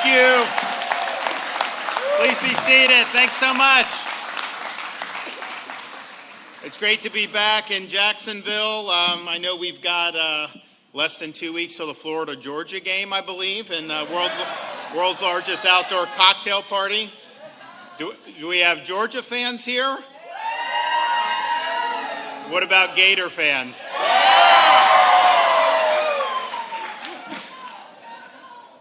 Thank you. Please be seated. Thanks so much. It's great to be back in Jacksonville. I know we've got less than 2 weeks till the Florida-Georgia game, I believe, and world's largest outdoor cocktail party. Do we have Georgia fans here? What about Gator fans?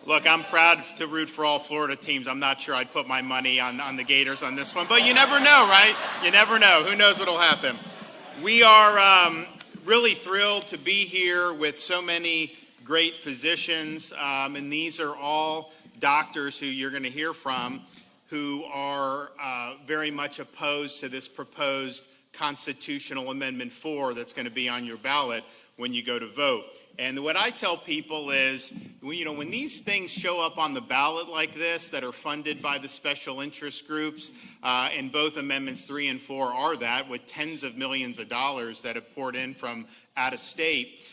Look, I'm proud to root for all Florida teams. I'm not sure I'd put my money on the Gators on this one, but you never know, right? You never know. Who knows what'll happen? We are really thrilled to be here with so many great physicians, and these are all doctors who you're going to hear from who are very much opposed to this proposed Constitutional Amendment 4 that's going to be on your ballot when you go to vote. And what I tell people is, when these things show up on the ballot like this that are funded by the special interest groups, and both Amendments 3 and 4 are that, with tens of millions of dollars that have poured in from out of state,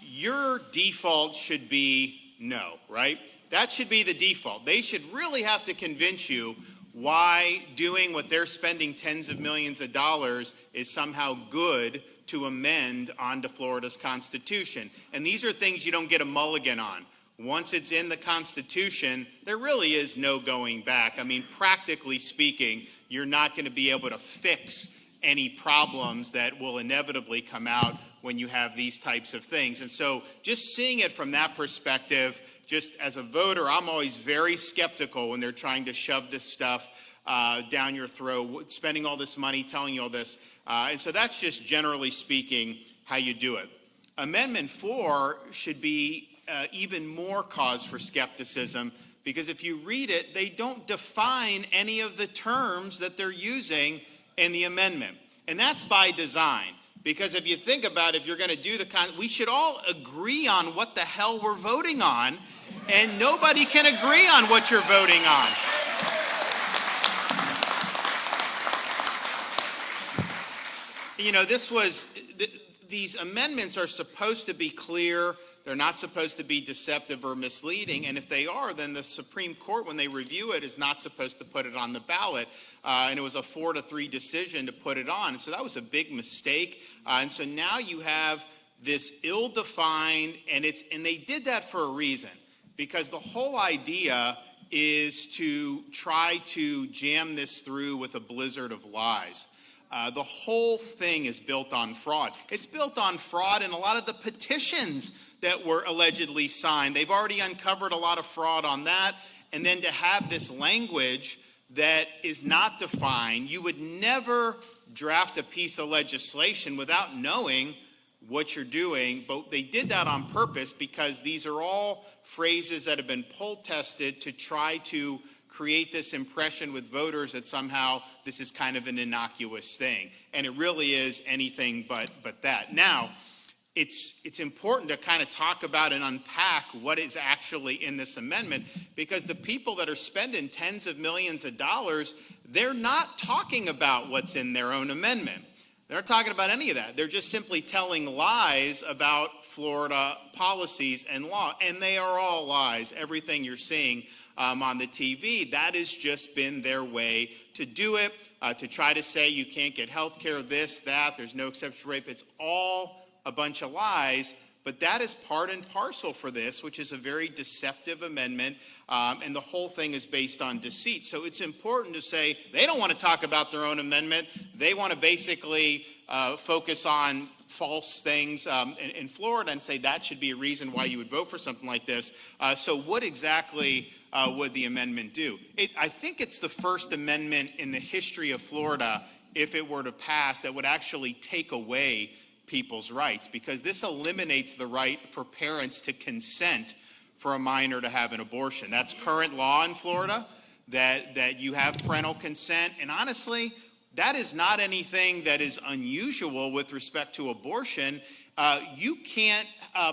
your default should be no, right? That should be the default. They should really have to convince you why doing what they're spending tens of millions of dollars is somehow good to amend onto Florida's Constitution. And these are things you don't get a mulligan on. Once it's in the Constitution, there really is no going back. I mean, practically speaking, you're not going to be able to fix any problems that will inevitably come out when you have these types of things. And so just seeing it from that perspective, just as a voter, I'm always very skeptical when they're trying to shove this stuff down your throat, spending all this money, telling you all this. And so that's just generally speaking how you do it. Amendment 4 should be even more cause for skepticism, because if you read it, they don't define any of the terms that they're using in the amendment. And that's by design. Because if you think about it, if you're going to do we should all agree on what the hell we're voting on, and nobody can agree on what you're voting on. These amendments are supposed to be clear. They're not supposed to be deceptive or misleading. And if they are, then the Supreme Court, when they review it, is not supposed to put it on the ballot. And it was a 4-3 decision to put it on. And so that was a big mistake. And so now you have this ill-defined, and they did that for a reason. Because the whole idea is to try to jam this through with a blizzard of lies. The whole thing is built on fraud. It's built on fraud in a lot of the petitions that were allegedly signed. They've already uncovered a lot of fraud on that. And then to have this language that is not defined, you would never draft a piece of legislation without knowing what you're doing. But they did that on purpose because these are all phrases that have been poll tested to try to create this impression with voters that somehow this is kind of an innocuous thing. And it really is anything but that. Now, it's important to kind of talk about and unpack what is actually in this amendment, because the people that are spending tens of millions of dollars, they're not talking about what's in their own amendment. They're not talking about any of that. They're just simply telling lies about Florida policies and law. And they are all lies. Everything you're seeing on the TV, that has just been their way to do it, to try to say you can't get health care, this, that, there's no exception for rape. It's all a bunch of lies, but that is part and parcel for this, which is a very deceptive amendment, and the whole thing is based on deceit. So it's important to say they don't want to talk about their own amendment. They want to basically focus on false things in Florida and say that should be a reason why you would vote for something like this. So what exactly would the amendment do? I think it's the first amendment in the history of Florida, if it were to pass, that would actually take away people's rights, because this eliminates the right for parents to consent for a minor to have an abortion. That's current law in Florida, that you have parental consent. And honestly, that is not anything that is unusual with respect to abortion. You can't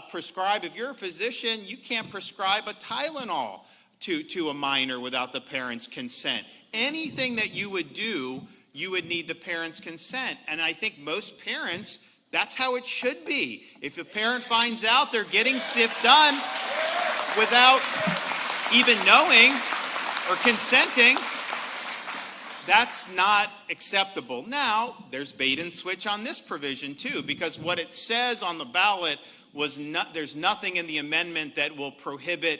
prescribe, if you're a physician, you can't prescribe a Tylenol to a minor without the parent's consent. Anything that you would do, you would need the parent's consent. And I think most parents, that's how it should be. If a parent finds out they're getting stuff done without even knowing or consenting, that's not acceptable. Now, there's bait and switch on this provision too, because what it says on the ballot was there's nothing in the amendment that will prohibit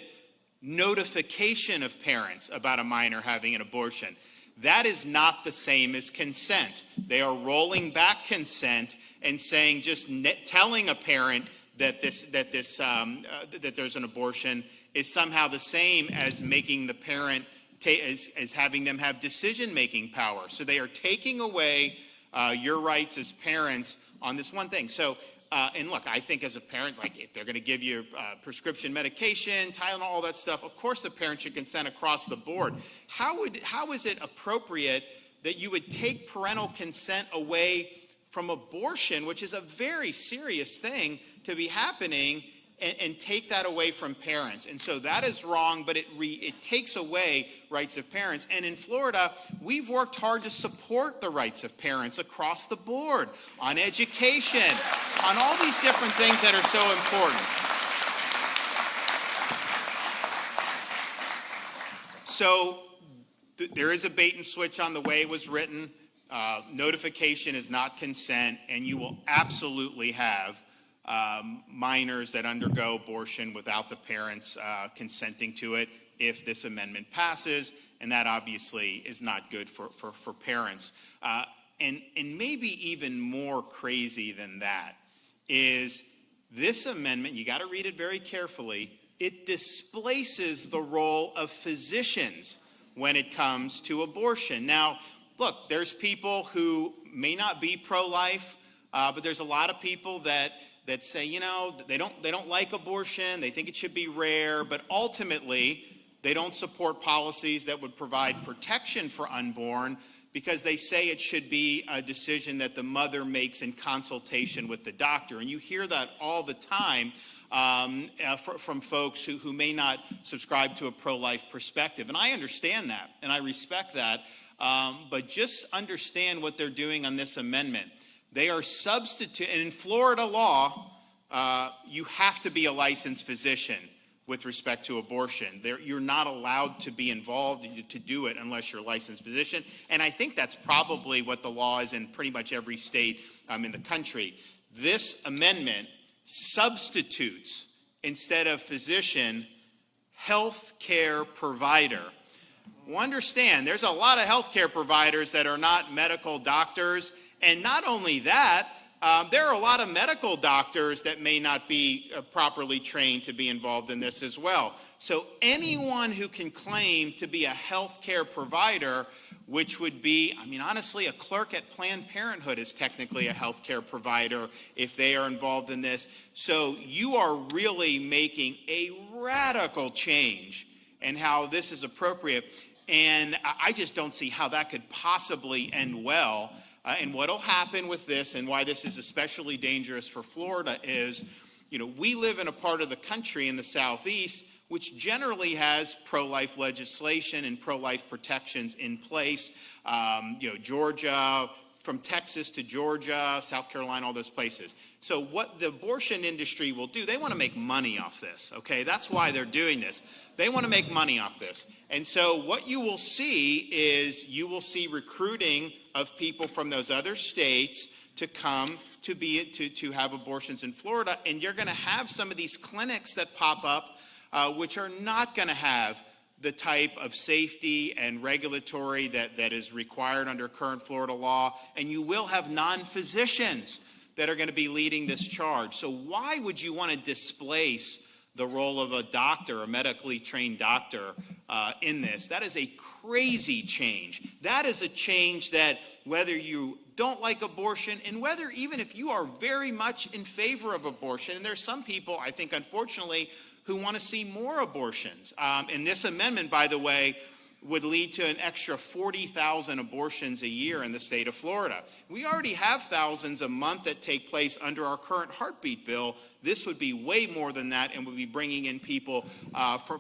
notification of parents about a minor having an abortion. That is not the same as consent. They are rolling back consent and saying just telling a parent that there's an abortion is somehow the same as making the parent as having them have decision-making power. So they are taking away your rights as parents on this one thing. So, and look, I think as a parent, like if they're going to give you prescription medication, Tylenol, all that stuff, of course the parent should consent across the board. How is it appropriate that you would take parental consent away from abortion, which is a very serious thing to be happening, and take that away from parents? And so that is wrong, but it takes away rights of parents. And in Florida, we've worked hard to support the rights of parents across the board, on education, on all these different things that are so important. So there is a bait and switch on the way it was written. Notification is not consent, and you will absolutely have minors that undergo abortion without the parents consenting to it if this amendment passes, and that obviously is not good for parents. And maybe even more crazy than that is this amendment, you got to read it very carefully, it displaces the role of physicians when it comes to abortion. Now, look, there's people who may not be pro-life, but there's a lot of people that say, you know, they don't like abortion, they think it should be rare, but ultimately they don't support policies that would provide protection for unborn because they say it should be a decision that the mother makes in consultation with the doctor. And you hear that all the time from folks who may not subscribe to a pro-life perspective. And I understand that, and I respect that, but just understand what they're doing on this amendment. They are substituting, and in Florida law, you have to be a licensed physician with respect to abortion. You're not allowed to be involved to do it unless you're a licensed physician. And I think that's probably what the law is in pretty much every state in the country. This amendment substitutes, instead of physician, health care provider. Well, understand, there's a lot of health care providers that are not medical doctors. And not only that, there are a lot of medical doctors that may not be properly trained to be involved in this as well. So anyone who can claim to be a healthcare provider, which would be, I mean, honestly, a clerk at Planned Parenthood is technically a healthcare provider if they are involved in this. So you are really making a radical change in how this is appropriate. And I just don't see how that could possibly end well. And what will happen with this, and why this is especially dangerous for Florida, is, you know, we live in a part of the country in the Southeast which generally has pro-life legislation and pro-life protections in place. Georgia, from Texas to Georgia, South Carolina, all those places. So what the abortion industry will do, they want to make money off this, okay? That's why they're doing this. They want to make money off this. And so what you will see is you will see recruiting of people from those other states to come to have abortions in Florida. And you're going to have some of these clinics that pop up, which are not going to have the type of safety and regulatory that is required under current Florida law, and you will have non-physicians that are going to be leading this charge. So why would you want to displace the role of a doctor, a medically trained doctor in this? That is a crazy change. That is a change that whether you don't like abortion, and whether even if you are very much in favor of abortion, and there's some people, I think, unfortunately, who want to see more abortions. And this amendment, by the way, would lead to an extra 40,000 abortions a year in the state of Florida. We already have thousands a month that take place under our current heartbeat bill. This would be way more than that, and would be bringing in people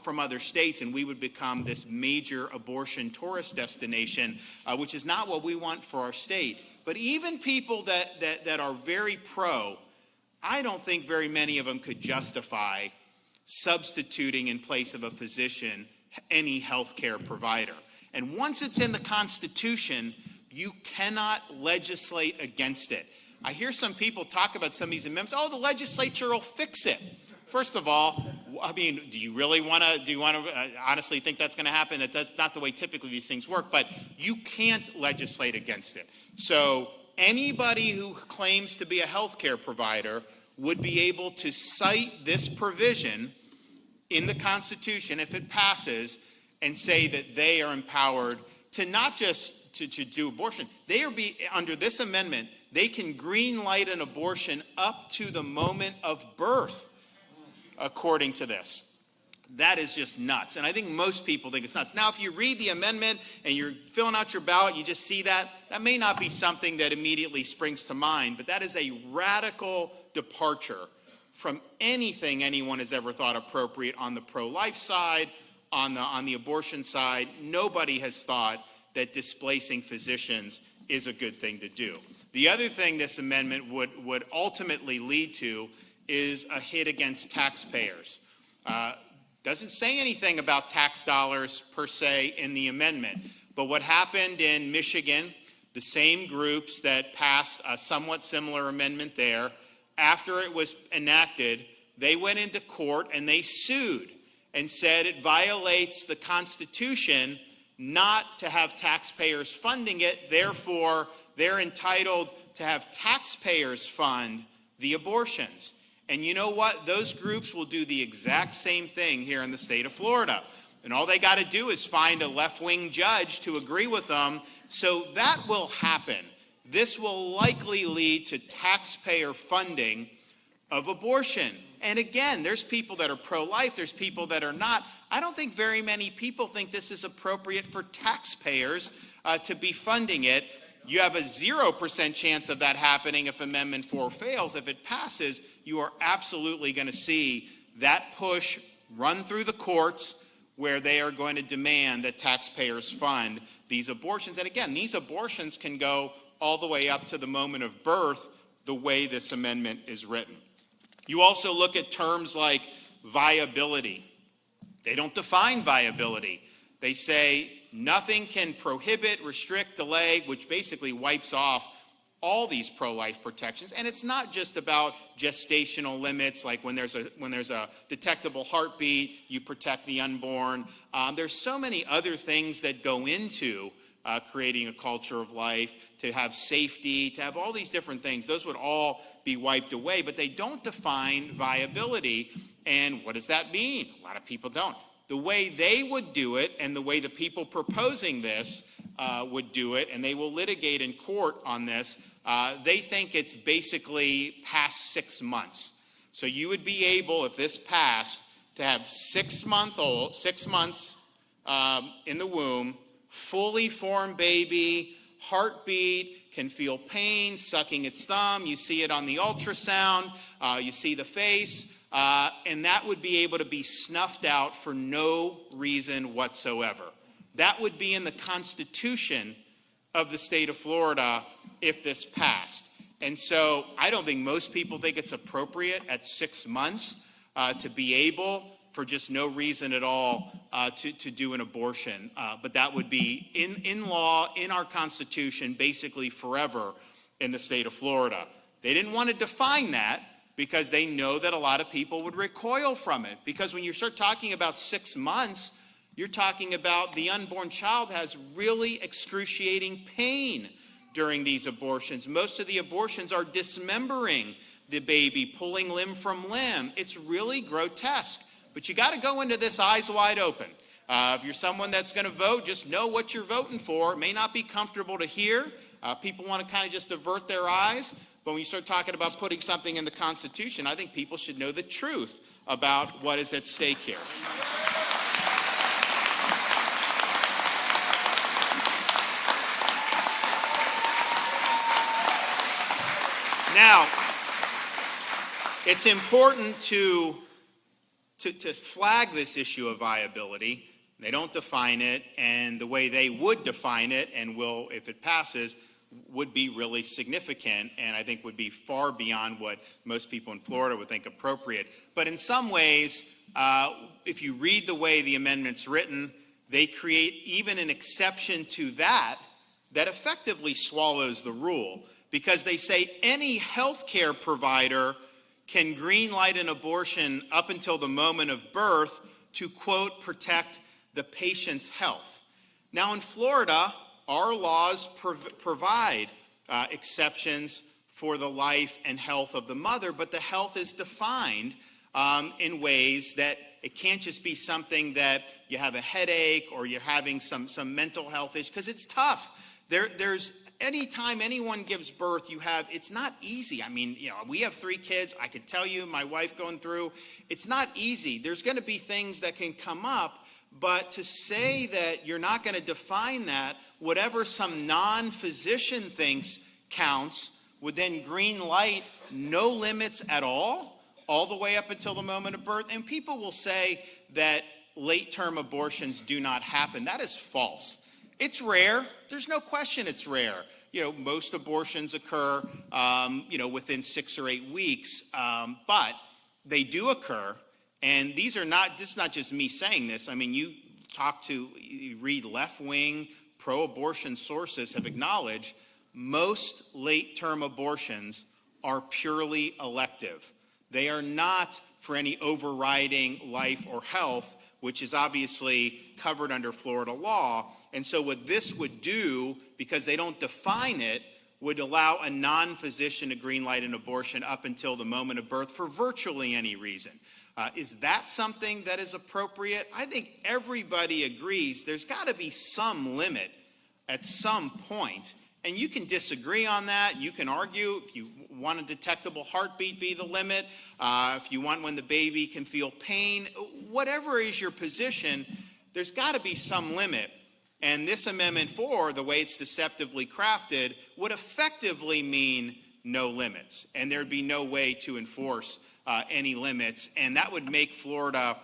from other states, and we would become this major abortion tourist destination, which is not what we want for our state. But even people that are very pro, I don't think very many of them could justify substituting in place of a physician any health care provider. And once it's in the Constitution, you cannot legislate against it. I hear some people talk about some of these amendments. Oh, the legislature will fix it. First of all, I mean, do you want to honestly think that's going to happen? That's not the way typically these things work, but you can't legislate against it. So anybody who claims to be a healthcare provider would be able to cite this provision in the Constitution, if it passes, and say that they are empowered to not just to do abortion. Under this amendment, they can green light an abortion up to the moment of birth, according to this. That is just nuts. And I think most people think it's nuts. Now, if you read the amendment and you're filling out your ballot, you just see that may not be something that immediately springs to mind, but that is a radical departure from anything anyone has ever thought appropriate on the pro-life side, on the abortion side. Nobody has thought that displacing physicians is a good thing to do. The other thing this amendment would ultimately lead to is a hit against taxpayers. Doesn't say anything about tax dollars per se in the amendment, but what happened in Michigan, the same groups that passed a somewhat similar amendment there, after it was enacted, they went into court and they sued and said it violates the Constitution not to have taxpayers funding it, therefore they're entitled to have taxpayers fund the abortions. And you know what? Those groups will do the exact same thing here in the state of Florida. And all they got to do is find a left-wing judge to agree with them. So that will happen. This will likely lead to taxpayer funding of abortion. And again, there's people that are pro-life, there's people that are not. I don't think very many people think this is appropriate for taxpayers to be funding it. You have a 0% chance of that happening if Amendment 4 fails. If it passes, you are absolutely going to see that push run through the courts where they are going to demand that taxpayers fund these abortions. And again, these abortions can go all the way up to the moment of birth the way this amendment is written. You also look at terms like viability. They don't define viability. They say nothing can prohibit, restrict, delay, which basically wipes off all these pro-life protections. And it's not just about gestational limits, like when there's a detectable heartbeat, you protect the unborn. There's so many other things that go into creating a culture of life, to have safety, to have all these different things. Those would all be wiped away, but they don't define viability. And what does that mean? A lot of people don't. The way they would do it and the way the people proposing this would do it, and they will litigate in court on this, they think it's basically past 6 months. So you would be able, if this passed, to have 6 months in the womb, fully formed baby, heartbeat, can feel pain, sucking its thumb. You see it on the ultrasound. You see the face. And that would be able to be snuffed out for no reason whatsoever. That would be in the Constitution of the state of Florida if this passed. And so I don't think most people think it's appropriate at 6 months to be able, for just no reason at all, to do an abortion. But that would be in law, in our Constitution, basically forever in the state of Florida. They didn't want to define that because they know that a lot of people would recoil from it. Because when you start talking about 6 months, you're talking about the unborn child has really excruciating pain during these abortions. Most of the abortions are dismembering the baby, pulling limb from limb. It's really grotesque. But you got to go into this eyes wide open. If you're someone that's going to vote, just know what you're voting for. It may not be comfortable to hear. People want to kind of just avert their eyes. But when you start talking about putting something in the Constitution, I think people should know the truth about what is at stake here. Now, it's important to flag this issue of viability. They don't define it, and the way they would define it, and will, if it passes, would be really significant, and I think would be far beyond what most people in Florida would think appropriate. But in some ways, if you read the way the amendment's written, they create even an exception to that effectively swallows the rule, because they say any healthcare provider can green light an abortion up until the moment of birth to, quote, protect the patient's health. Now in Florida, our laws provide exceptions for the life and health of the mother, but the health is defined in ways that it can't just be something that you have a headache or you're having some mental health issue, because it's tough. There's anytime anyone gives birth, it's not easy. I mean, we have 3 kids. I could tell you, my wife going through, it's not easy. There's going to be things that can come up, but to say that you're not going to define that, whatever some non-physician thinks counts, would then green light no limits at all the way up until the moment of birth. And people will say that late-term abortions do not happen. That is false. It's rare. There's no question it's rare. Most abortions occur, within 6 or 8 weeks, but they do occur. And this is not just me saying this. I mean, you read left-wing pro-abortion sources have acknowledged most late-term abortions are purely elective. They are not for any overriding life or health, which is obviously covered under Florida law. And so what this would do, because they don't define it, would allow a non-physician to green light an abortion up until the moment of birth for virtually any reason. Is that something that is appropriate? I think everybody agrees there's got to be some limit at some point. And you can disagree on that. You can argue if you want a detectable heartbeat be the limit, if you want when the baby can feel pain, whatever is your position, there's got to be some limit. And this Amendment 4, the way it's deceptively crafted, would effectively mean no limits. And there'd be no way to enforce any limits. And that would make Florida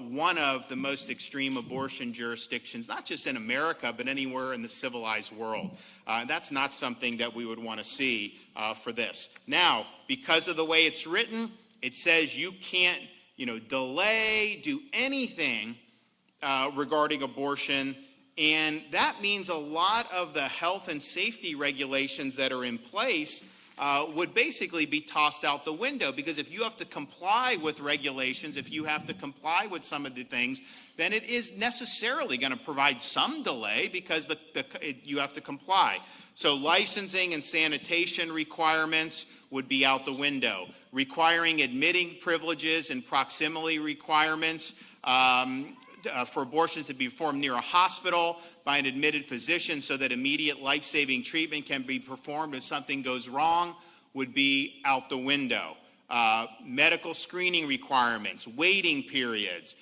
one of the most extreme abortion jurisdictions, not just in America, but anywhere in the civilized world. That's not something that we would want to see for this. Now, because of the way it's written, it says you can't, delay, do anything regarding abortion. And that means a lot of the health and safety regulations that are in place would basically be tossed out the window, because if you have to comply with regulations, if you have to comply with some of the things, then it is necessarily going to provide some delay because you have to comply. So licensing and sanitation requirements would be out the window. Requiring admitting privileges and proximity requirements for abortions to be performed near a hospital by an admitted physician so that immediate life-saving treatment can be performed if something goes wrong would be out the window. Medical screening requirements, waiting periods,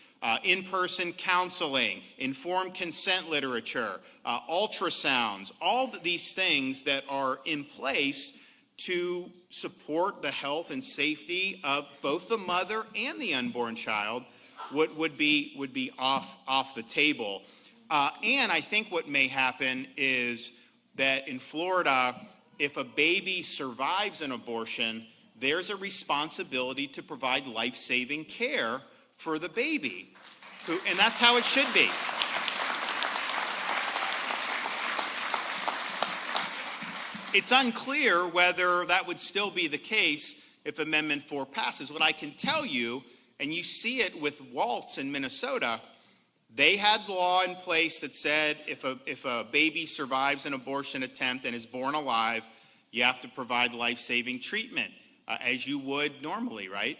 in-person counseling, informed consent literature, ultrasounds, all these things that are in place to support the health and safety of both the mother and the unborn child would be off the table. And I think what may happen is that in Florida, if a baby survives an abortion, there's a responsibility to provide life-saving care for the baby. And that's how it should be. It's unclear whether that would still be the case if Amendment 4 passes. What I can tell you, and you see it with Waltz in Minnesota, they had law in place that said if a baby survives an abortion attempt and is born alive, you have to provide life-saving treatment, as you would normally, right?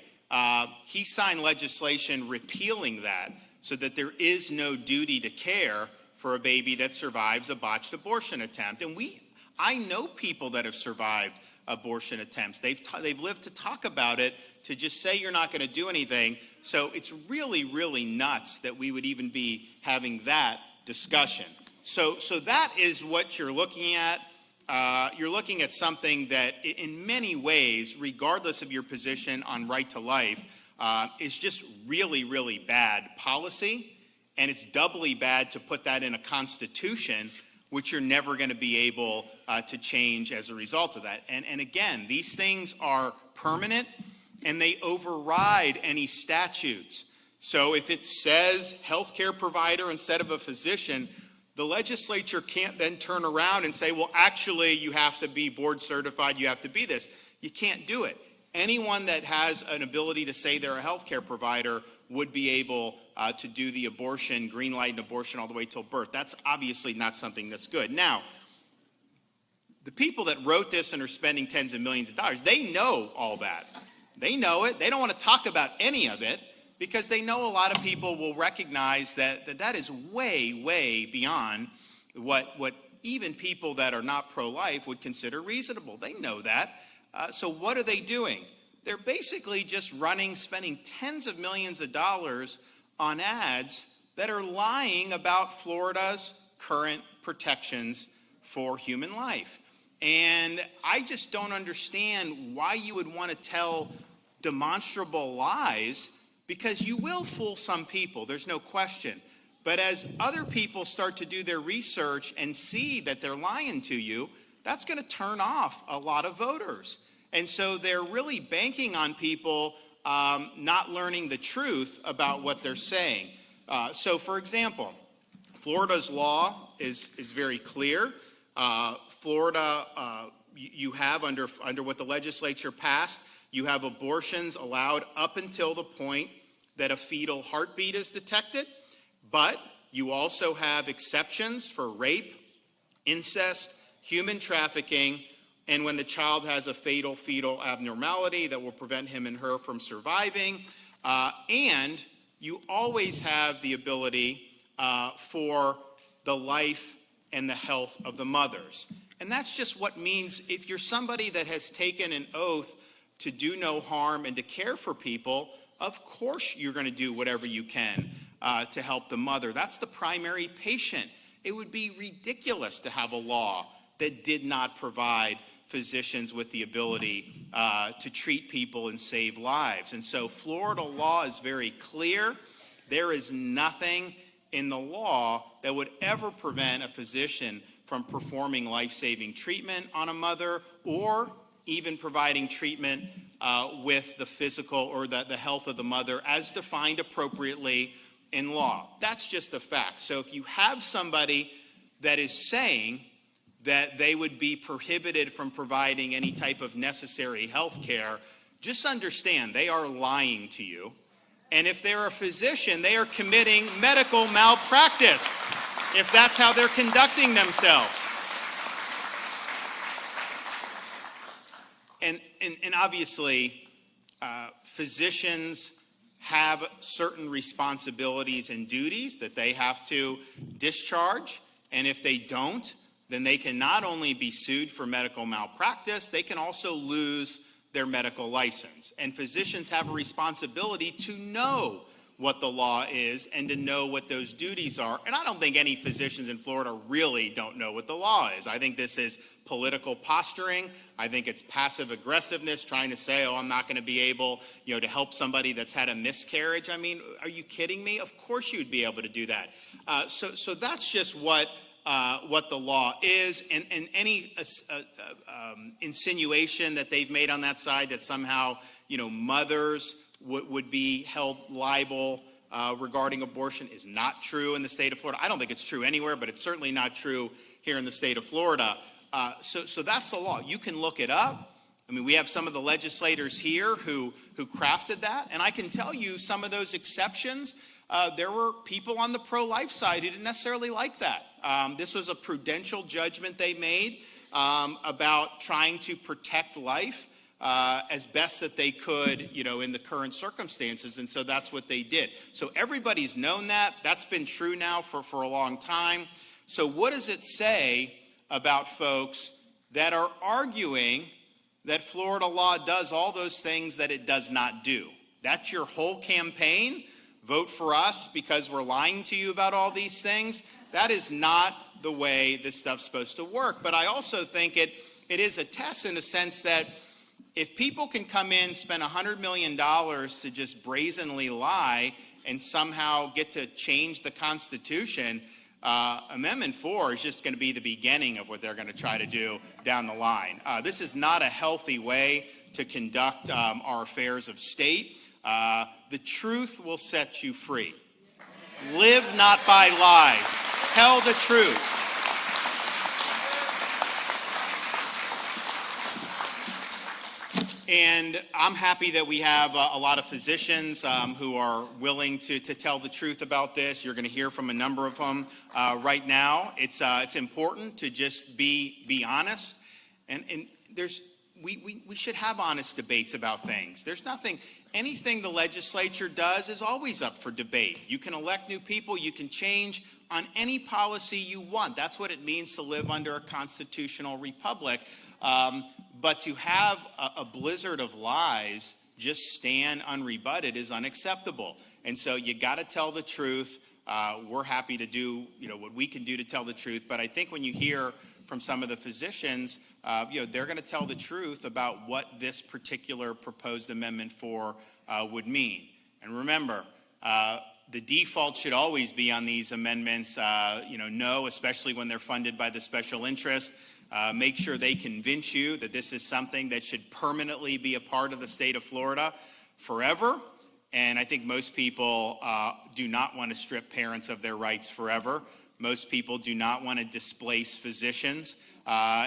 He signed legislation repealing that so that there is no duty to care for a baby that survives a botched abortion attempt. And I know people that have survived abortion attempts. They've lived to talk about it. To just say you're not going to do anything. So it's really, really nuts that we would even be having that discussion. So that is what you're looking at. You're looking at something that in many ways, regardless of your position on right to life, is just really, really bad policy. And it's doubly bad to put that in a constitution which you're never going to be able to change as a result of that. And again, these things are permanent, and they override any statutes. So if it says healthcare provider instead of a physician, the legislature can't then turn around and say, well, actually, you have to be board certified, you have to be this. You can't do it. Anyone that has an ability to say they're a healthcare provider would be able to do the abortion, green light and abortion all the way till birth. That's obviously not something that's good. Now, the people that wrote this and are spending tens of millions of dollars, they know all that. They know it. They don't want to talk about any of it because they know a lot of people will recognize that is way, way beyond what even people that are not pro-life would consider reasonable. They know that. So what are they doing? They're basically just spending tens of millions of dollars on ads that are lying about Florida's current protections for human life. And I just don't understand why you would want to tell demonstrable lies, because you will fool some people, there's no question. But as other people start to do their research and see that they're lying to you, that's going to turn off a lot of voters. And so they're really banking on people not learning the truth about what they're saying. So for example, Florida's law is very clear. Florida, you have under what the legislature passed, you have abortions allowed up until the point that a fetal heartbeat is detected, but you also have exceptions for rape, incest, human trafficking, and when the child has a fatal fetal abnormality that will prevent him and her from surviving. And you always have the ability for the life and the health of the mothers. And that's just what means if you're somebody that has taken an oath to do no harm and to care for people, of course you're going to do whatever you can to help the mother. That's the primary patient. It would be ridiculous to have a law that did not provide physicians with the ability to treat people and save lives. And so Florida law is very clear. There is nothing in the law that would ever prevent a physician from performing life-saving treatment on a mother or even providing treatment with the physical or the health of the mother as defined appropriately in law. That's just a fact. So if you have somebody that is saying that they would be prohibited from providing any type of necessary health care, just understand they are lying to you. And if they're a physician, they are committing medical malpractice if that's how they're conducting themselves. And obviously, physicians have certain responsibilities and duties that they have to discharge. And if they don't, then they can not only be sued for medical malpractice, they can also lose their medical license. And physicians have a responsibility to know what the law is and to know what those duties are. And I don't think any physicians in Florida really don't know what the law is. I think this is political posturing. I think it's passive aggressiveness, trying to say, oh, I'm not going to be able, to help somebody that's had a miscarriage. I mean, are you kidding me? Of course you'd be able to do that. So that's just what the law is, and any insinuation that they've made on that side that somehow, mothers would be held liable regarding abortion is not true in the state of Florida. I don't think it's true anywhere, but it's certainly not true here in the state of Florida. So that's the law. You can look it up. I mean, we have some of the legislators here who crafted that, and I can tell you some of those exceptions. There were people on the pro-life side who didn't necessarily like that. This was a prudential judgment they made about trying to protect life as best that they could, in the current circumstances. And so that's what they did. So everybody's known that. That's been true now for a long time. So what does it say about folks that are arguing that Florida law does all those things that it does not do? That's your whole campaign? Vote for us because we're lying to you about all these things? That is not the way this stuff's supposed to work. But I also think it is a test in the sense that if people can come in, spend $100 million to just brazenly lie and somehow get to change the Constitution, Amendment 4 is just going to be the beginning of what they're going to try to do down the line. This is not a healthy way to conduct our affairs of state. The truth will set you free. Live not by lies. Tell the truth. And I'm happy that we have a lot of physicians who are willing to tell the truth about this. You're going to hear from a number of them right now. It's important to just be honest, and we should have honest debates about things. There's anything the legislature does is always up for debate. You can elect new people, you can change on any policy you want. That's what it means to live under a constitutional republic. But to have a blizzard of lies just stand unrebutted is unacceptable. And so you got to tell the truth. We're happy to do what we can do to tell the truth. But I think when you hear from some of the physicians, they're going to tell the truth about what this particular proposed Amendment 4 would mean. And remember, the default should always be on these amendments, no, especially when they're funded by the special interest. Make sure they convince you that this is something that should permanently be a part of the state of Florida forever. And I think most people do not want to strip parents of their rights forever. Most people do not want to displace physicians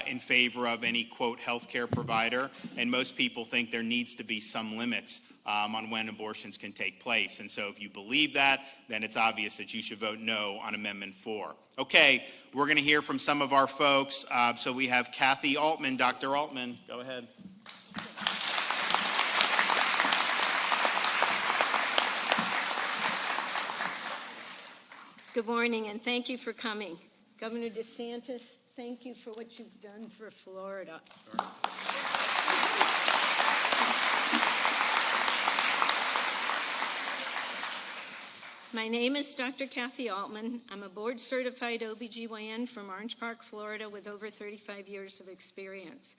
in favor of any, quote, healthcare provider. And most people think there needs to be some limits on when abortions can take place. And so if you believe that, then it's obvious that you should vote no on Amendment 4. Okay, we're going to hear from some of our folks. So we have Kathy Alman. Dr. Altman, go ahead. Good morning, and thank you for coming. Governor DeSantis, thank you for what you've done for Florida. Sure. My name is Dr. Kathy Alman. I'm a board-certified OBGYN from Orange Park, Florida, with over 35 years of experience.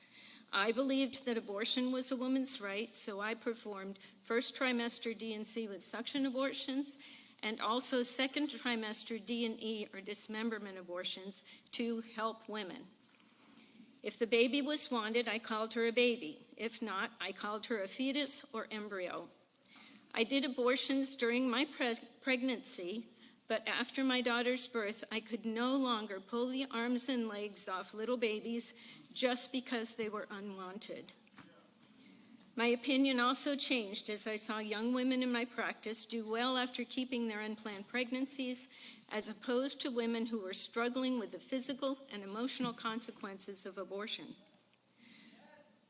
I believed that abortion was a woman's right, so I performed first trimester D&C with suction abortions and also second trimester D&E or dismemberment abortions to help women. If the baby was wanted, I called her a baby. If not, I called her a fetus or embryo. I did abortions during my pregnancy, but after my daughter's birth, I could no longer pull the arms and legs off little babies just because they were unwanted. My opinion also changed as I saw young women in my practice do well after keeping their unplanned pregnancies, as opposed to women who were struggling with the physical and emotional consequences of abortion.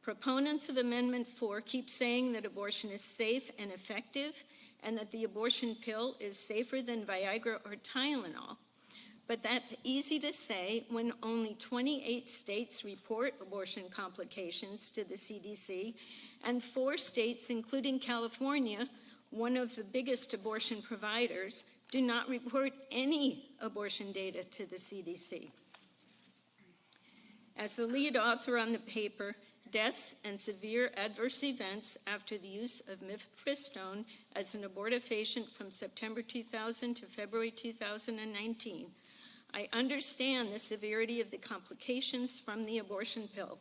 Proponents of Amendment 4 keep saying that abortion is safe and effective and that the abortion pill is safer than Viagra or Tylenol. But that's easy to say when only 28 states report abortion complications to the CDC, and 4 states, including California, one of the biggest abortion providers, do not report any abortion data to the CDC. As the lead author on the paper, Deaths and Severe Adverse Events After the Use of Mifepristone as an Abortifacient from September 2000 to February 2019, I understand the severity of the complications from the abortion pill.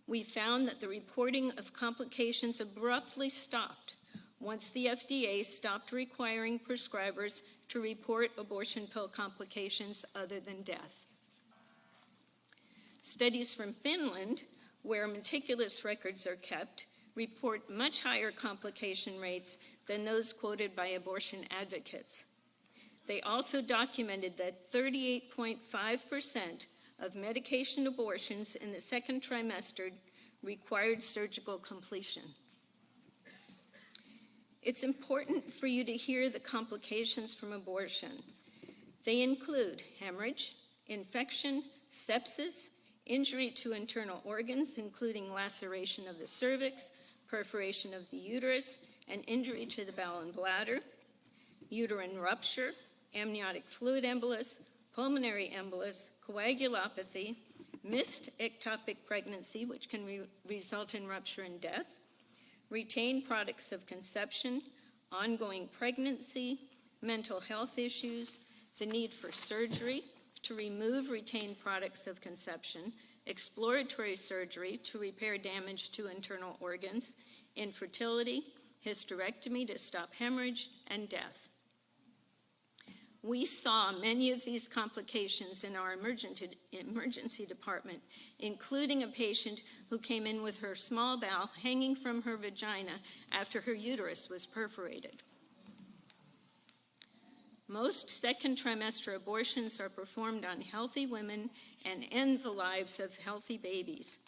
We found that the reporting of complications abruptly stopped once the FDA stopped requiring prescribers to report abortion pill complications other than death. Studies from Finland, where meticulous records are kept, report much higher complication rates than those quoted by abortion advocates. They also documented that 38.5% of medication abortions in the second trimester required surgical completion. It's important for you to hear the complications from abortion. They include hemorrhage, infection, sepsis, injury to internal organs, including laceration of the cervix, perforation of the uterus, and injury to the bowel and bladder, uterine rupture, amniotic fluid embolus, pulmonary embolus, coagulopathy, missed ectopic pregnancy, which can result in rupture and death, retained products of conception, ongoing pregnancy, mental health issues, the need for surgery to remove retained products of conception, exploratory surgery to repair damage to internal organs, infertility, hysterectomy to stop hemorrhage, and death. We saw many of these complications in our emergency department, including a patient who came in with her small bowel hanging from her vagina after her uterus was perforated. Most second trimester abortions are performed on healthy women and end the lives of healthy babies.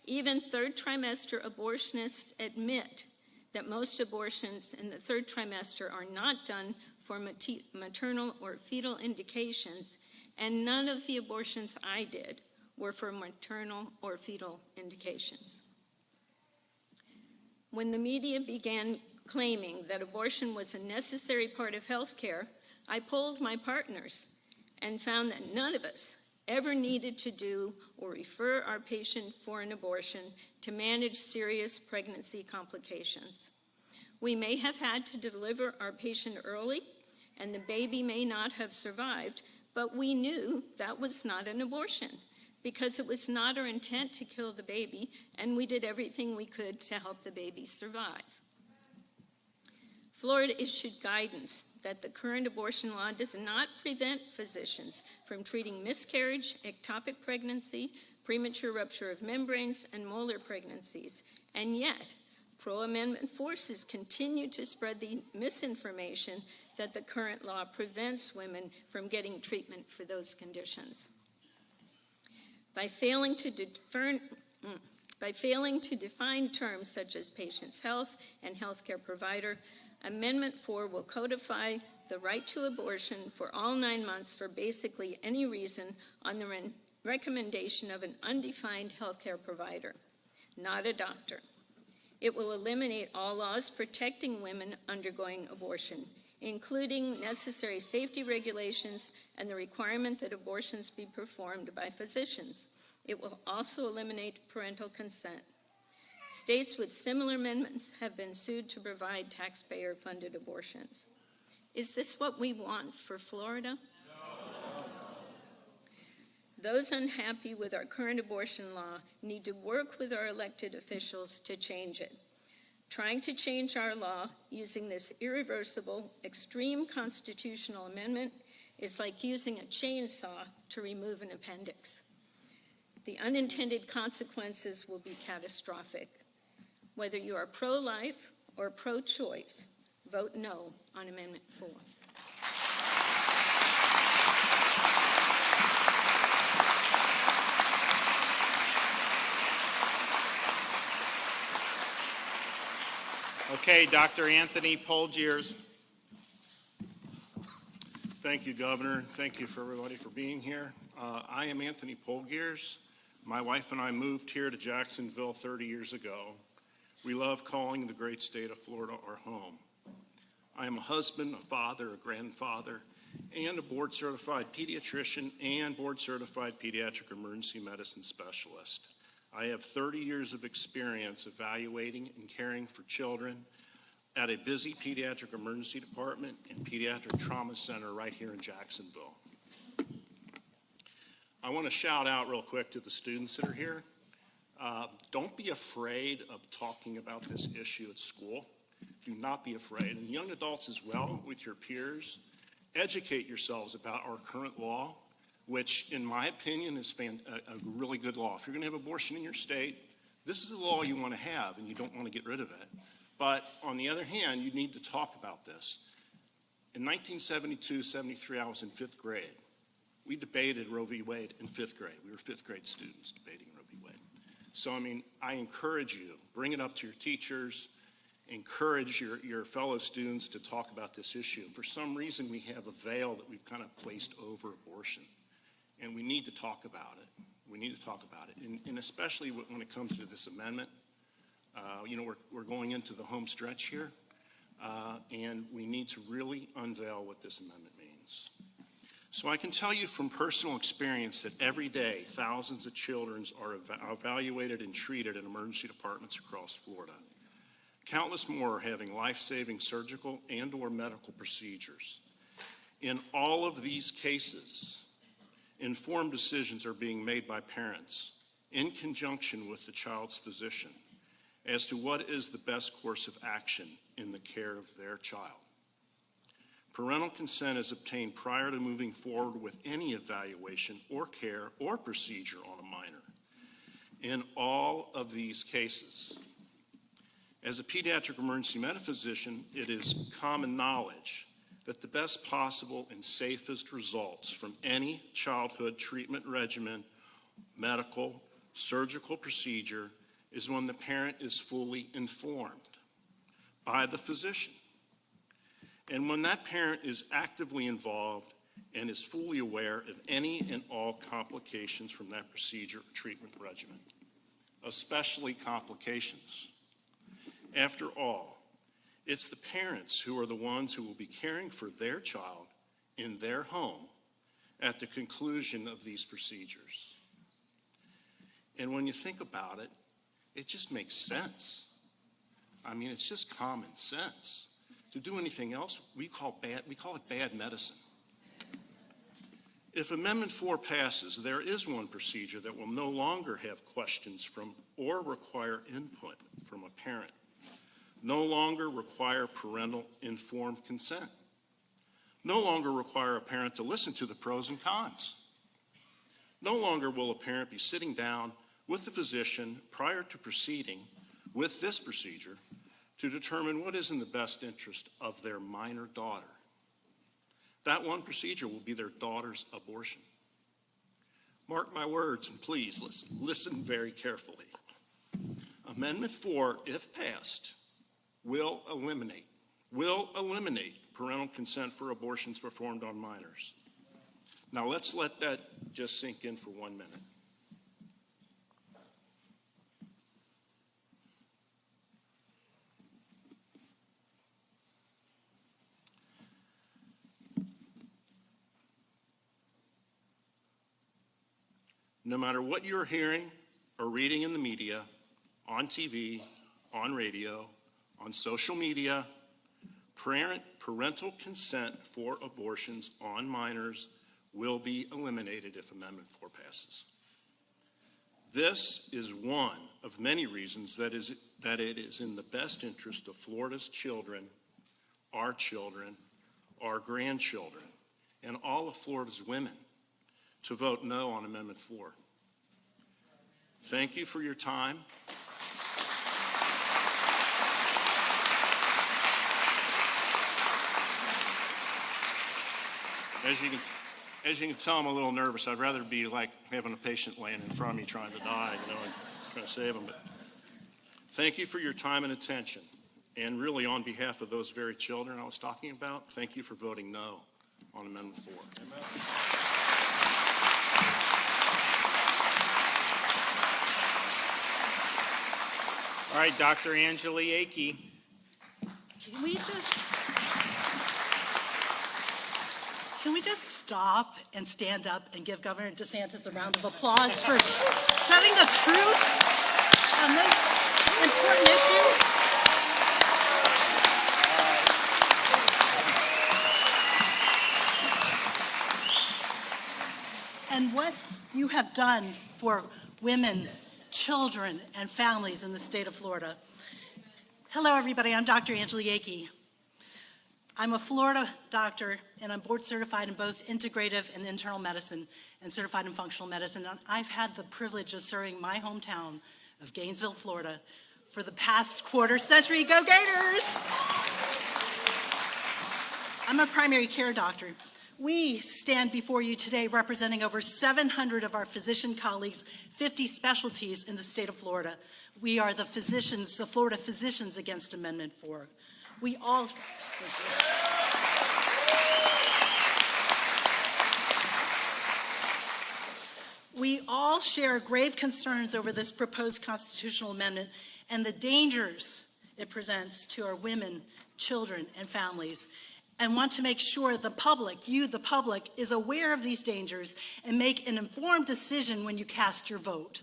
Even third trimester abortionists admit that most abortions in the third trimester are not done for maternal or fetal indications, and none of the abortions I did were for maternal or fetal indications. When the media began claiming that abortion was a necessary part of health care, I polled my partners and found that none of us ever needed to do or refer our patient for an abortion to manage serious pregnancy complications. We may have had to deliver our patient early, and the baby may not have survived, but we knew that was not an abortion because it was not our intent to kill the baby, and we did everything we could to help the baby survive. Florida issued guidance that the current abortion law does not prevent physicians from treating miscarriage, ectopic pregnancy, premature rupture of membranes, and molar pregnancies, and yet pro-amendment forces continue to spread the misinformation that the current law prevents women from getting treatment for those conditions. By failing to define terms such as patient's health and healthcare provider, Amendment 4 will codify the right to abortion for all 9 months for basically any reason on the recommendation of an undefined healthcare provider, not a doctor. It will eliminate all laws protecting women undergoing abortion, including necessary safety regulations and the requirement that abortions be performed by physicians. It will also eliminate parental consent. States with similar amendments have been sued to provide taxpayer-funded abortions. Is this what we want for Florida? No. Those unhappy with our current abortion law need to work with our elected officials to change it. Trying to change our law using this irreversible, extreme constitutional amendment is like using a chainsaw to remove an appendix. The unintended consequences will be catastrophic. Whether you are pro-life or pro-choice, vote no on Amendment 4. Okay, Dr. Anthony Polgiers. Thank you, Governor. Thank you for everybody for being here. I am Anthony Polgiers. My wife and I moved here to Jacksonville 30 years ago. We love calling the great state of Florida our home. I am a husband, a father, a grandfather, and a board-certified pediatrician and board-certified pediatric emergency medicine specialist. I have 30 years of experience evaluating and caring for children at a busy pediatric emergency department and pediatric trauma center right here in Jacksonville. I want to shout out real quick to the students that are here. Don't be afraid of talking about this issue at school. Do not be afraid. And young adults as well, with your peers, educate yourselves about our current law, which in my opinion is a really good law. If you're going to have abortion in your state, this is the law you want to have and you don't want to get rid of it. But on the other hand, you need to talk about this. In 1972-73, I was in 5th grade. We debated Roe v. Wade in 5th grade. We were 5th grade students debating Roe v. Wade. So, I encourage you, bring it up to your teachers, encourage your fellow students to talk about this issue. For some reason, we have a veil that we've kind of placed over abortion, and we need to talk about it. We need to talk about it, and especially when it comes to this amendment. We're going into the home stretch here, and we need to really unveil what this amendment means. So I can tell you from personal experience that every day thousands of children are evaluated and treated in emergency departments across Florida. Countless more are having life-saving surgical and/or medical procedures. In all of these cases, informed decisions are being made by parents in conjunction with the child's physician as to what is the best course of action in the care of their child. Parental consent is obtained prior to moving forward with any evaluation or care or procedure on a minor. In all of these cases, as a pediatric emergency medicine physician, it is common knowledge that the best possible and safest results from any childhood treatment regimen, medical, surgical procedure is when the parent is fully informed by the physician. And when that parent is actively involved and is fully aware of any and all complications from that procedure or treatment regimen, especially complications. After all, it's the parents who are the ones who will be caring for their child in their home at the conclusion of these procedures. And when you think about it, it just makes sense. I mean, it's just common sense. To do anything else, we call it bad medicine. If Amendment 4 passes, there is one procedure that will no longer have questions from or require input from a parent. No longer require parental informed consent. No longer require a parent to listen to the pros and cons. No longer will a parent be sitting down with the physician prior to proceeding with this procedure to determine what is in the best interest of their minor daughter. That one procedure will be their daughter's abortion. Mark my words and please listen very carefully. Amendment 4, if passed, will eliminate parental consent for abortions performed on minors. Now let's let that just sink in for 1 minute. No matter what you're hearing or reading in the media, on TV, on radio, on social media, parental consent for abortions on minors will be eliminated if Amendment 4 passes. This is one of many reasons that it is in the best interest of Florida's children, our grandchildren, and all of Florida's women to vote no on Amendment 4. Thank you for your time. As you can tell, I'm a little nervous. I'd rather be like having a patient laying in front of me trying to die, and trying to save them. But thank you for your time and attention. And really, on behalf of those very children I was talking about, thank you for voting no on Amendment 4. Amen. All right, Dr. Angeli Akey. Can we just stop and stand up and give Governor DeSantis a round of applause for telling the truth on this important issue? And what you have done for women, children, and families in the state of Florida. Hello, everybody. I'm Dr. Angeli Akey. I'm a Florida doctor, and I'm board certified in both integrative and internal medicine and certified in functional medicine. And I've had the privilege of serving my hometown of Gainesville, Florida, for the past quarter century. Go Gators! I'm a primary care doctor. We stand before you today representing over 700 of our physician colleagues, 50 specialties in the state of Florida. We are the physicians, the Florida Physicians Against Amendment 4. We all share grave concerns over this proposed constitutional amendment and the dangers it presents to our women, children, and families, and want to make sure the public, you, the public, is aware of these dangers and make an informed decision when you cast your vote.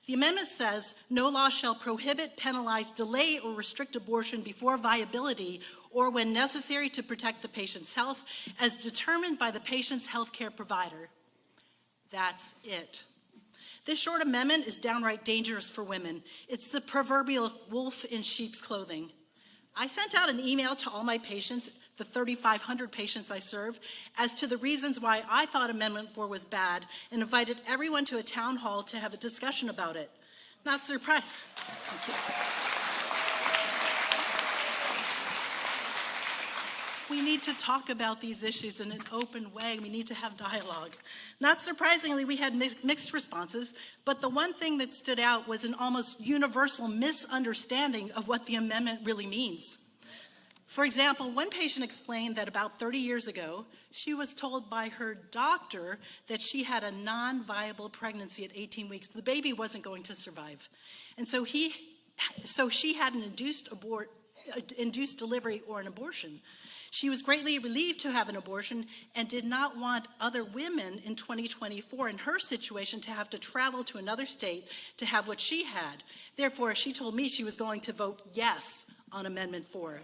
The amendment says, no law shall prohibit, penalize, delay, or restrict abortion before viability or when necessary to protect the patient's health as determined by the patient's health care provider. That's it. This short amendment is downright dangerous for women. It's the proverbial wolf in sheep's clothing. I sent out an email to all my patients, the 3,500 patients I serve, as to the reasons why I thought Amendment 4 was bad and invited everyone to a town hall to have a discussion about it. Not surprised. Thank you. We need to talk about these issues in an open way. We need to have dialogue. Not surprisingly, we had mixed responses, but the one thing that stood out was an almost universal misunderstanding of what the amendment really means. For example, one patient explained that about 30 years ago, she was told by her doctor that she had a non-viable pregnancy at 18 weeks. The baby wasn't going to survive. And so she had an induced delivery or an abortion. She was greatly relieved to have an abortion and did not want other women in 2024 in her situation to have to travel to another state to have what she had. Therefore, she told me she was going to vote yes on Amendment 4.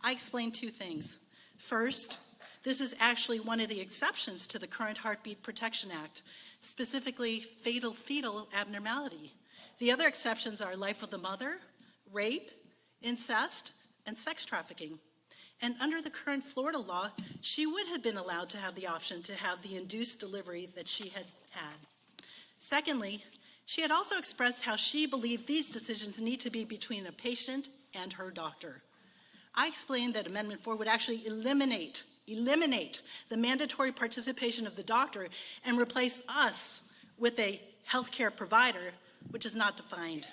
I explained two things. First, this is actually one of the exceptions to the current Heartbeat Protection Act, specifically fatal fetal abnormality. The other exceptions are life of the mother, rape, incest, and sex trafficking. And under the current Florida law, she would have been allowed to have the option to have the induced delivery that she had had. Secondly, she had also expressed how she believed these decisions need to be between a patient and her doctor. I explained that Amendment 4 would actually eliminate the mandatory participation of the doctor and replace us with a healthcare provider, which is not defined.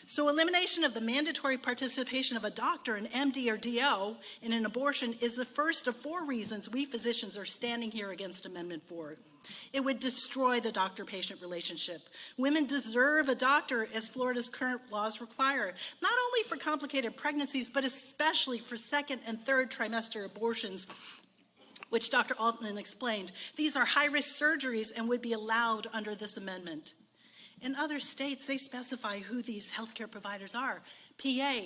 So elimination of the mandatory participation of a doctor, an MD or DO, in an abortion is the first of 4 reasons we physicians are standing here against Amendment 4. It would destroy the doctor-patient relationship. Women deserve a doctor, as Florida's current laws require, not only for complicated pregnancies, but especially for second and third trimester abortions, which Dr. Altman explained. These are high-risk surgeries and would be allowed under this amendment. In other states, they specify who these healthcare providers are: PA,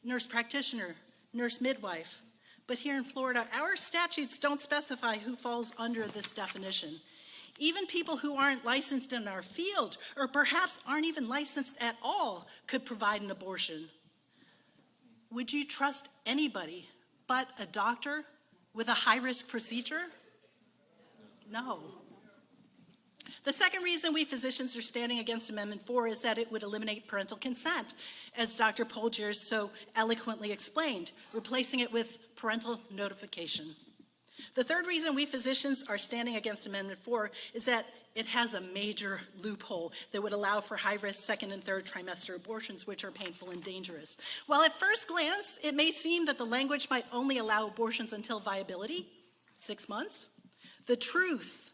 nurse practitioner, nurse midwife. But here in Florida, our statutes don't specify who falls under this definition. Even people who aren't licensed in our field, or perhaps aren't even licensed at all, could provide an abortion. Would you trust anybody but a doctor with a high-risk procedure? No. The second reason we physicians are standing against Amendment 4 is that it would eliminate parental consent, as Dr. Polgers so eloquently explained, replacing it with parental notification. The third reason we physicians are standing against Amendment 4 is that it has a major loophole that would allow for high-risk second and third trimester abortions, which are painful and dangerous. While at first glance, it may seem that the language might only allow abortions until viability, 6 months, the truth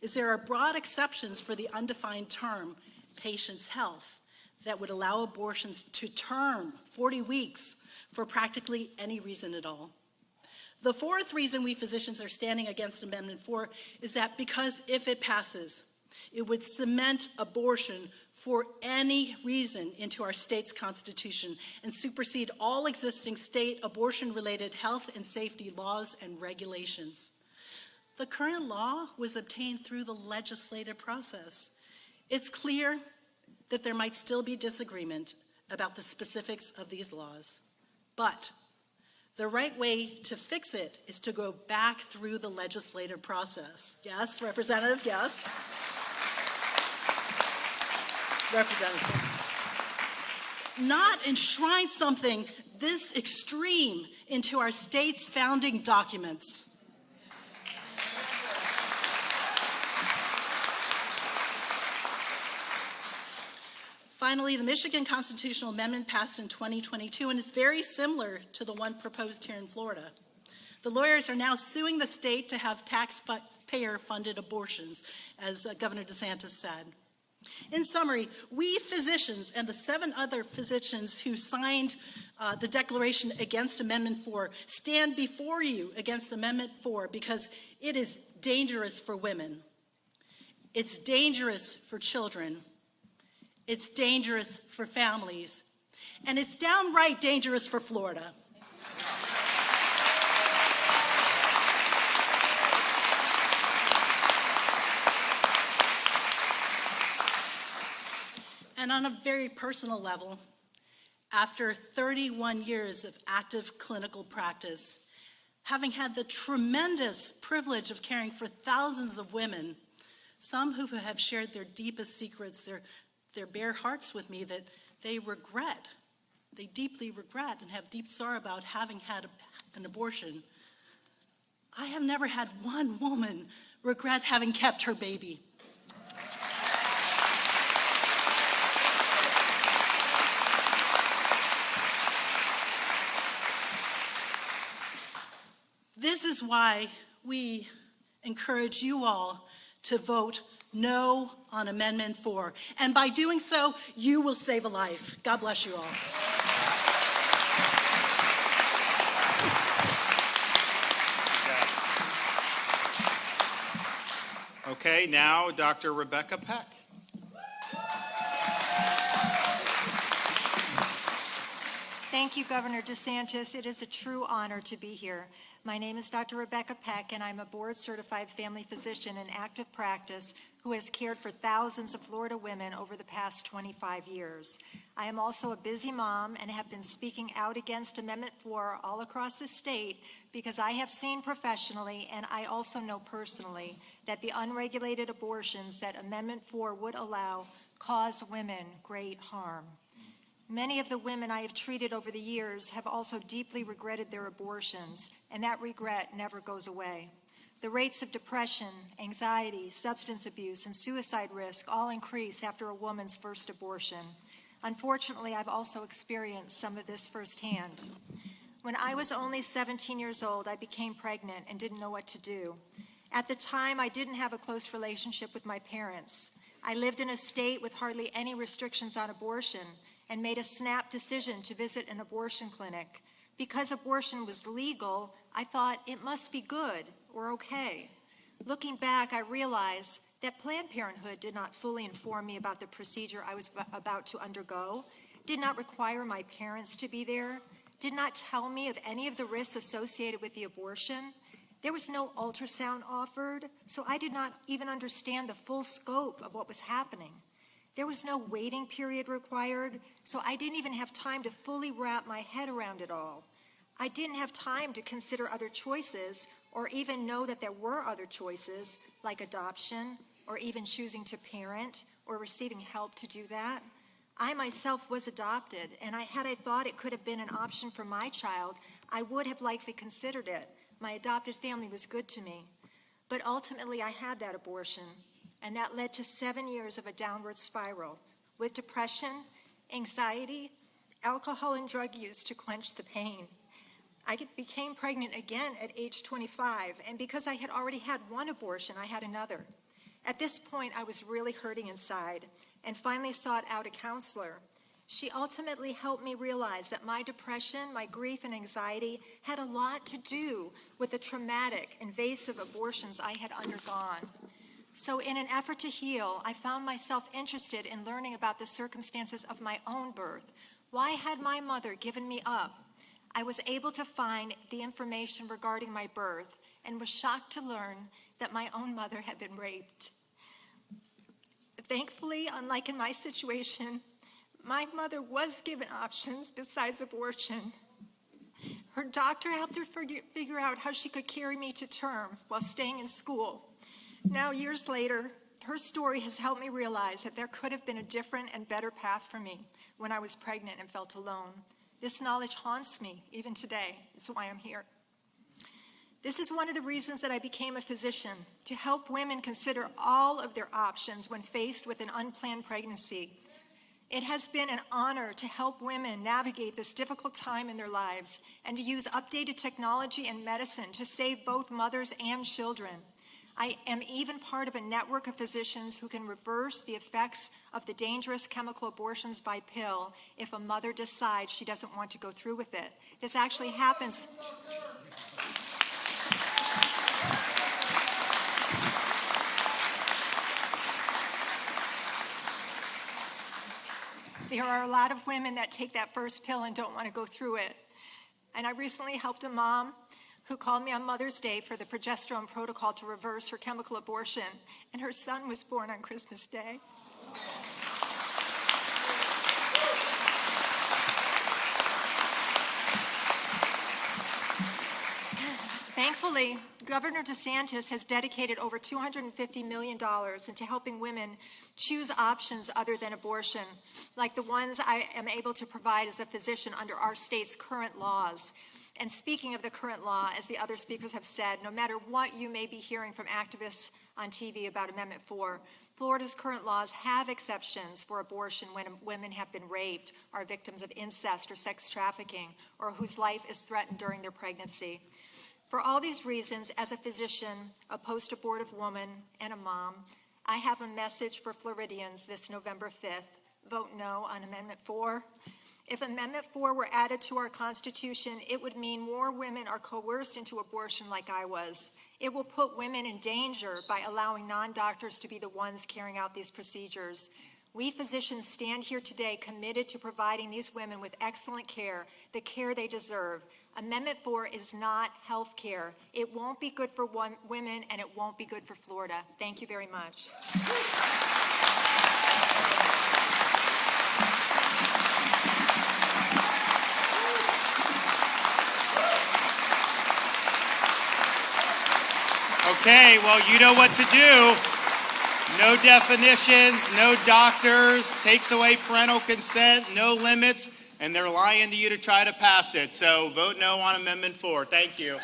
is there are broad exceptions for the undefined term patient's health that would allow abortions to term 40 weeks for practically any reason at all. The fourth reason we physicians are standing against Amendment 4 is that because if it passes, it would cement abortion for any reason into our state's constitution and supersede all existing state abortion-related health and safety laws and regulations. The current law was obtained through the legislative process. It's clear that there might still be disagreement about the specifics of these laws, but the right way to fix it is to go back through the legislative process. Yes, Representative, yes. Representative. Not enshrine something this extreme into our state's founding documents. Finally, the Michigan constitutional amendment passed in 2022 and is very similar to the one proposed here in Florida. The lawyers are now suing the state to have taxpayer-funded abortions, as Governor DeSantis said. In summary, we physicians and the 7 other physicians who signed the declaration against Amendment 4 stand before you against Amendment 4 because it is dangerous for women, it's dangerous for children, It's dangerous for families. And it's downright dangerous for Florida. And on a very personal level, after 31 years of active clinical practice, having had the tremendous privilege of caring for thousands of women, some who have shared their deepest secrets, their bare hearts with me that they regret, they deeply regret and have deep sorrow about having had an abortion. I have never had one woman regret having kept her baby. This is why we encourage you all to vote no on Amendment 4. And by doing so, you will save a life. God bless you all. Okay, now Dr. Rebecca Peck. Thank you, Governor DeSantis. It is a true honor to be here. My name is Dr. Rebecca Peck, and I'm a board-certified family physician in active practice who has cared for thousands of Florida women over the past 25 years. I am also a busy mom and have been speaking out against Amendment 4 all across the state because I have seen professionally, and I also know personally, that the unregulated abortions that Amendment 4 would allow cause women great harm. Many of the women I have treated over the years have also deeply regretted their abortions, and that regret never goes away. The rates of depression, anxiety, substance abuse, and suicide risk all increase after a woman's first abortion. Unfortunately, I've also experienced some of this firsthand. When I was only 17 years old, I became pregnant and didn't know what to do. At the time, I didn't have a close relationship with my parents. I lived in a state with hardly any restrictions on abortion, and made a snap decision to visit an abortion clinic. Because abortion was legal, I thought it must be good or okay. Looking back, I realized that Planned Parenthood did not fully inform me about the procedure I was about to undergo, did not require my parents to be there, did not tell me of any of the risks associated with the abortion. There was no ultrasound offered, so I did not even understand the full scope of what was happening. There was no waiting period required, so I didn't even have time to fully wrap my head around it all. I didn't have time to consider other choices or even know that there were other choices, like adoption or even choosing to parent or receiving help to do that. I myself was adopted, and had I thought it could have been an option for my child, I would have likely considered it. My adopted family was good to me. But ultimately, I had that abortion. And that led to 7 years of a downward spiral with depression, anxiety, alcohol and drug use to quench the pain. I became pregnant again at age 25, and because I had already had one abortion, I had another. At this point, I was really hurting inside and finally sought out a counselor. She ultimately helped me realize that my depression, my grief, and anxiety had a lot to do with the traumatic, invasive abortions I had undergone. So in an effort to heal, I found myself interested in learning about the circumstances of my own birth. Why had my mother given me up? I was able to find the information regarding my birth and was shocked to learn that my own mother had been raped. Thankfully, unlike in my situation, my mother was given options besides abortion. Her doctor helped her figure out how she could carry me to term while staying in school. Now, years later, her story has helped me realize that there could have been a different and better path for me when I was pregnant and felt alone. This knowledge haunts me even today. It's why I'm here. This is one of the reasons that I became a physician, to help women consider all of their options when faced with an unplanned pregnancy. It has been an honor to help women navigate this difficult time in their lives and to use updated technology and medicine to save both mothers and children. I am even part of a network of physicians who can reverse the effects of the dangerous chemical abortions by pill if a mother decides she doesn't want to go through with it. This actually happens. There are a lot of women that take that first pill and don't want to go through it. And I recently helped a mom who called me on Mother's Day for the progesterone protocol to reverse her chemical abortion, and her son was born on Christmas Day. Thankfully, Governor DeSantis has dedicated over $250 million into helping women choose options other than abortion, like the ones I am able to provide as a physician under our state's current laws. And speaking of the current law, as the other speakers have said, no matter what you may be hearing from activists on TV about Amendment 4, Florida's current laws have exceptions for abortion when women have been raped, are victims of incest or sex trafficking, or whose life is threatened during their pregnancy. For all these reasons, as a physician, a post-abortive woman, and a mom, I have a message for Floridians this November 5th. Vote no on Amendment 4. If Amendment 4 were added to our Constitution, it would mean more women are coerced into abortion like I was. It will put women in danger by allowing non-doctors to be the ones carrying out these procedures. We physicians stand here today committed to providing these women with excellent care, the care they deserve. Amendment 4 is not health care. It won't be good for women, and it won't be good for Florida. Thank you very much. Okay, well, you know what to do. No definitions, no doctors, takes away parental consent, no limits, and they're lying to you to try to pass it. So vote no on Amendment 4. Thank you.